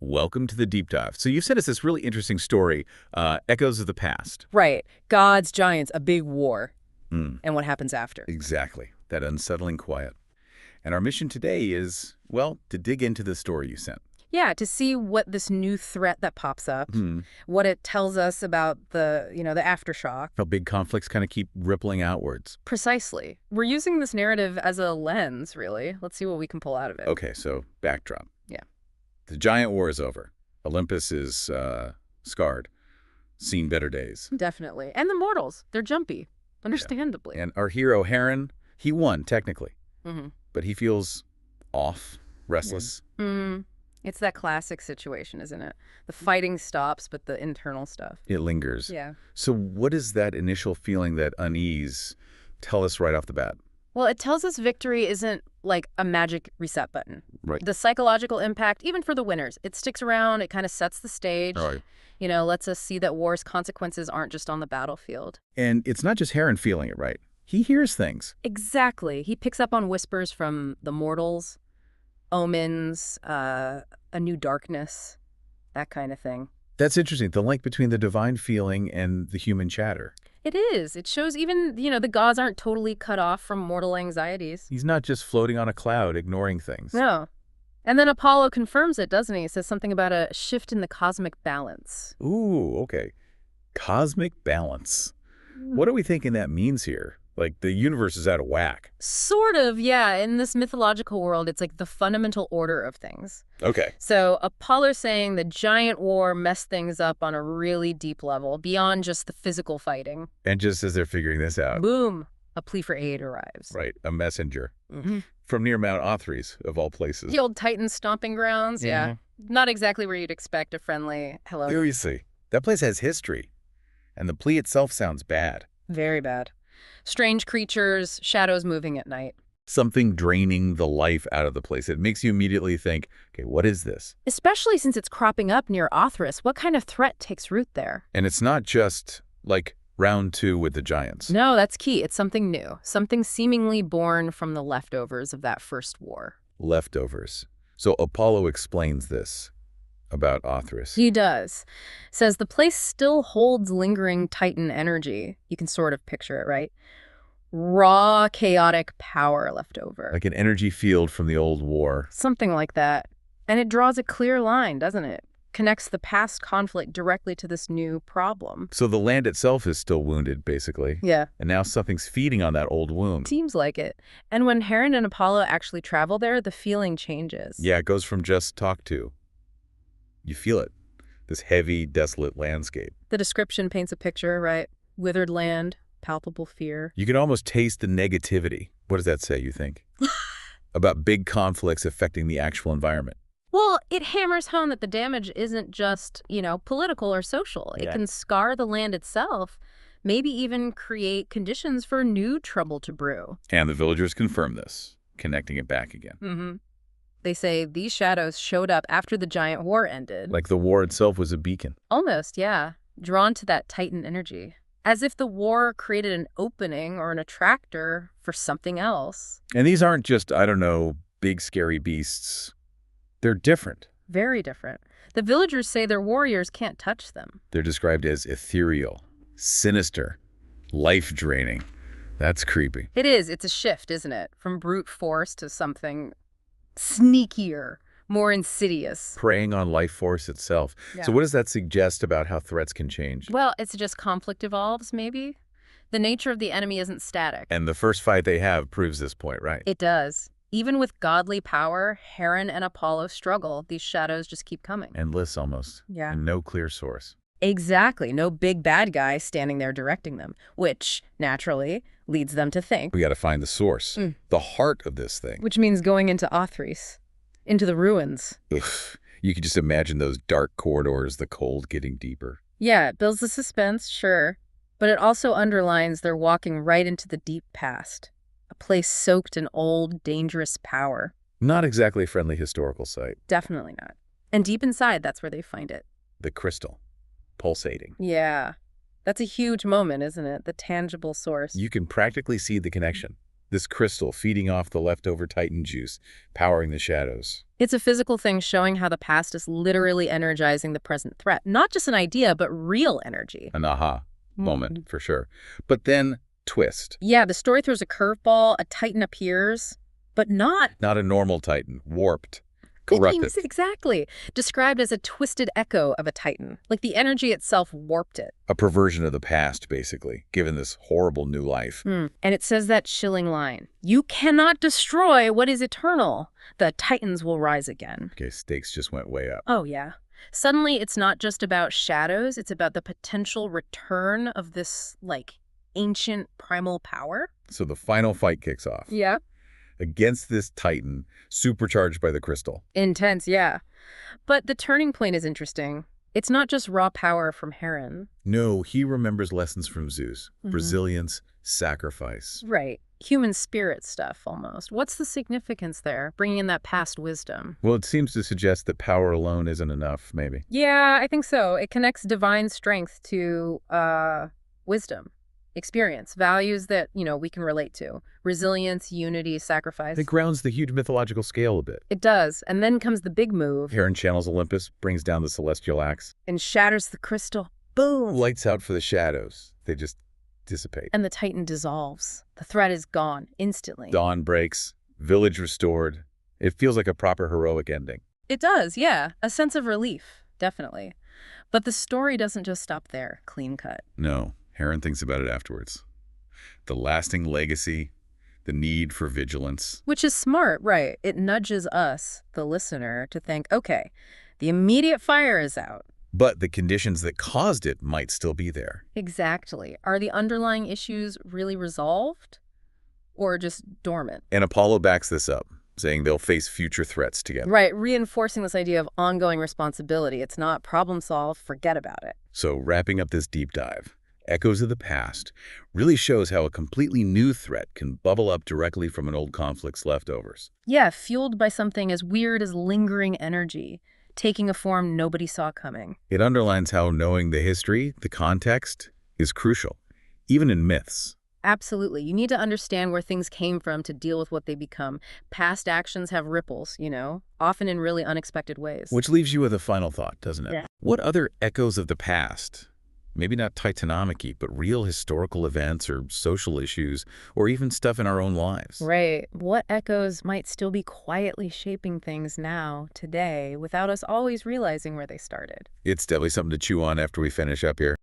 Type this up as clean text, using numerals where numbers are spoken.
Welcome to the deep dive. So you sent us this really interesting story, Echoes of the Past. Right. Gods, giants, a big war. Mm, And what happens after. exactly. That unsettling quiet. And our mission today is, well, to dig into the story you sent. Yeah, to see what this new threat that pops up, Hmm. what it tells us about the aftershock. How big conflicts kind of keep rippling outwards. Precisely. We're using this narrative as a lens, really. Let's see what we can pull out of it. Okay, so backdrop. Yeah. The giant war is over. Olympus is scarred. Seen better days. Definitely. And the mortals, they're jumpy, understandably. And our hero, Heron, he won, technically. Mm-hmm. But he feels off, restless. It's that classic situation, isn't it? The fighting stops, but the internal stuff. It lingers. Yeah. So what does that initial feeling, that unease, tell us right off the bat? Well, it tells us victory isn't like a magic reset button. Right. The psychological impact, even for the winners, it sticks around, it kind of sets the stage. Right. Lets us see that war's consequences aren't just on the battlefield. And it's not just Heron feeling it, right? He hears things. Exactly. He picks up on whispers from the mortals, omens, a new darkness, that kind of thing. That's interesting, the link between the divine feeling and the human chatter. It is. It shows even, the gods aren't totally cut off from mortal anxieties. He's not just floating on a cloud, ignoring things. No. And then Apollo confirms it, doesn't he? He says something about a shift in the cosmic balance. Ooh, okay. Cosmic balance. What are we thinking that means here? Like, the universe is out of whack. Sort of, yeah. In this mythological world, it's like the fundamental order of things. Okay. So Apollo's saying the giant war messed things up on a really deep level, beyond just the physical fighting. And just as they're figuring this out. Boom! A plea for aid arrives. Right, a messenger. Mm-hmm. From near Mount Othrys, of all places. The old Titan stomping grounds, yeah. Not exactly where you'd expect a friendly hello. Seriously, that place has history. And the plea itself sounds bad. Very bad. Strange creatures, shadows moving at night. Something draining the life out of the place. It makes you immediately think, okay, what is this? Especially since it's cropping up near Othrys. What kind of threat takes root there? And it's not just, like, round two with the giants. No, that's key. It's something new. Something seemingly born from the leftovers of that first war. Leftovers. So Apollo explains this about Othrys. He does. Says the place still holds lingering Titan energy. You can sort of picture it, right? Raw, chaotic power left over. Like an energy field from the old war. Something like that. And it draws a clear line, doesn't it? Connects the past conflict directly to this new problem. So the land itself is still wounded, basically. Yeah. And now something's feeding on that old wound. Seems like it. And when Heron and Apollo actually travel there, the feeling changes. Yeah, it goes from just talk to. You feel it. This heavy, desolate landscape. The description paints a picture, right? Withered land, palpable fear. You can almost taste the negativity. What does that say, you think? About big conflicts affecting the actual environment. Well, it hammers home that the damage isn't just, political or social. It can scar the land itself, maybe even create conditions for new trouble to brew. And the villagers confirm this, connecting it back again. Mm-hmm. They say these shadows showed up after the giant war ended. Like the war itself was a beacon. Almost, yeah. Drawn to that Titan energy. As if the war created an opening or an attractor for something else. And these aren't just, I don't know, big scary beasts. They're different. Very different. The villagers say their warriors can't touch them. They're described as ethereal, sinister, life-draining. That's creepy. It is. It's a shift, isn't it? From brute force to something sneakier, more insidious. Preying on life force itself. Yeah. So what does that suggest about how threats can change? Well, it's just conflict evolves, maybe. The nature of the enemy isn't static. And the first fight they have proves this point, right? It does. Even with godly power, Heron and Apollo struggle. These shadows just keep coming. Endless almost. Yeah. And no clear source. Exactly. No big bad guy standing there directing them, which, naturally, leads them to think. We got to find the source, the heart of this thing. Which means going into Othrys, into the ruins. Ugh. You could just imagine those dark corridors, the cold getting deeper. Yeah, it builds the suspense, sure. But it also underlines they're walking right into the deep past. A place soaked in old, dangerous power. Not exactly a friendly historical site. Definitely not. And deep inside, that's where they find it. The crystal, pulsating. Yeah. That's a huge moment, isn't it? The tangible source. You can practically see the connection. This crystal feeding off the leftover Titan juice, powering the shadows. It's a physical thing showing how the past is literally energizing the present threat. Not just an idea, but real energy. An aha moment, for sure. But then, twist. Yeah, the story throws a curveball, a Titan appears, but not Not a normal Titan, warped, corrupted. Exactly. Described as a twisted echo of a Titan. Like the energy itself warped it. A perversion of the past, basically, given this horrible new life. And it says that chilling line. You cannot destroy what is eternal. The Titans will rise again. Okay, stakes just went way up. Oh, yeah. Suddenly, it's not just about shadows. It's about the potential return of this, like, ancient primal power. So the final fight kicks off. Yeah. Against this Titan, supercharged by the crystal. Intense, yeah. But the turning point is interesting. It's not just raw power from Heron. No, he remembers lessons from Zeus. Resilience, sacrifice. Right. Human spirit stuff, almost. What's the significance there, bringing in that past wisdom? Well, it seems to suggest that power alone isn't enough, maybe. Yeah, I think so. It connects divine strength to wisdom, experience, values that, we can relate to. Resilience, unity, sacrifice. It grounds the huge mythological scale a bit. It does. And then comes the big move. Heron channels Olympus, brings down the celestial axe. And shatters the crystal. Boom! Lights out for the shadows. They just dissipate. And the Titan dissolves. The threat is gone instantly. Dawn breaks, village restored. It feels like a proper heroic ending. It does, yeah. A sense of relief, definitely. But the story doesn't just stop there, clean cut. No, Heron thinks about it afterwards. The lasting legacy, the need for vigilance. Which is smart, right? It nudges us, the listener, to think, okay, the immediate fire is out. But the conditions that caused it might still be there. Exactly. Are the underlying issues really resolved or just dormant? And Apollo backs this up, saying they'll face future threats together. Right, reinforcing this idea of ongoing responsibility. It's not problem solve, forget about it. So wrapping up this deep dive, Echoes of the Past really shows how a completely new threat can bubble up directly from an old conflict's leftovers. Yeah, fueled by something as weird as lingering energy, taking a form nobody saw coming. It underlines how knowing the history, the context, is crucial, even in myths. Absolutely. You need to understand where things came from to deal with what they become. Past actions have ripples, often in really unexpected ways. Which leaves you with a final thought, doesn't it? Yeah. What other echoes of the past, maybe not Titanomic-y, but real historical events or social issues, or even stuff in our own lives? Right. What echoes might still be quietly shaping things now, today, without us always realizing where they started? It's definitely something to chew on after we finish up here.